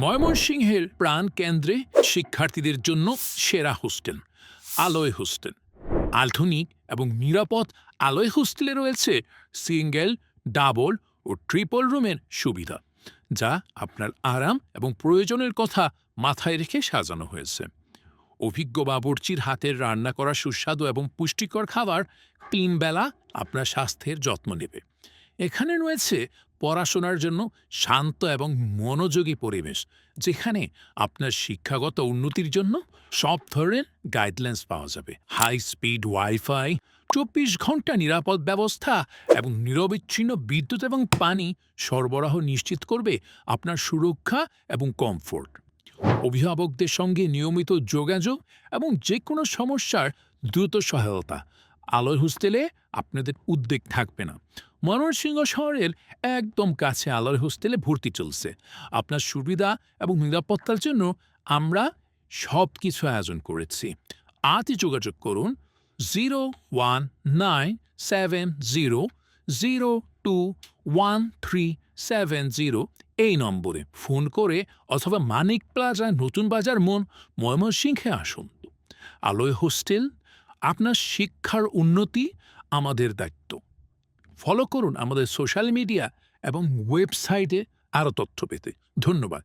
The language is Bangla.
ময়মনসিংহের প্রাণকেন্দ্রে শিক্ষার্থীদের জন্য সেরা হোস্টেল আলোয় হোস্টেল। আধুনিক এবং নিরাপদ আলোয় হোস্টেলে রয়েছে সিঙ্গেল, ডাবল ও ট্রিপল রুমের সুবিধা, যা আপনার আরাম এবং প্রয়োজনের কথা মাথায় রেখে সাজানো হয়েছে। অভিজ্ঞ বাবুর্চির হাতের রান্না করা সুস্বাদু এবং পুষ্টিকর খাবার ৩ বেলা আপনার স্বাস্থ্যের যত্ন নেবে। এখানে রয়েছে পড়াশোনার জন্য শান্ত এবং মনোযোগী পরিবেশ, যেখানে আপনার শিক্ষাগত উন্নতির জন্য সব ধরনের গাইডলাইন্স পাওয়া যাবে। হাই স্পিড ওয়াইফাই, ২৪ ঘন্টা নিরাপদ ব্যবস্থা এবং নিরবিচ্ছিন্ন বিদ্যুৎ এবং পানি সরবরাহ নিশ্চিত করবে আপনার সুরক্ষা এবং কমফোর্ট। অভিভাবকদের সঙ্গে নিয়মিত যোগাযোগ এবং যে কোনো সমস্যার দ্রুত সহায়তা। আলোয় হোস্টেলে আপনাদের উদ্বেগ থাকবে না। ময়মনসিংহ শহরের একদম কাছে আলোয় হোস্টেলে ভর্তি চলছে। আপনার সুবিধা এবং নিরাপত্তার জন্য আমরা সব কিছু আয়োজন করেছি। আজই যোগাযোগ করুন 01970021370 এই নম্বরে ফোন করে, অথবা মানিক প্লাজা, নতুন বাজার মোড়, ময়মনসিংহে আসুন। আলোয় হোস্টেল, আপনার শিক্ষার উন্নতি আমাদের দায়িত্ব। ফলো করুন আমাদের সোশ্যাল মিডিয়া এবং ওয়েবসাইটে আরও তথ্য পেতে। ধন্যবাদ।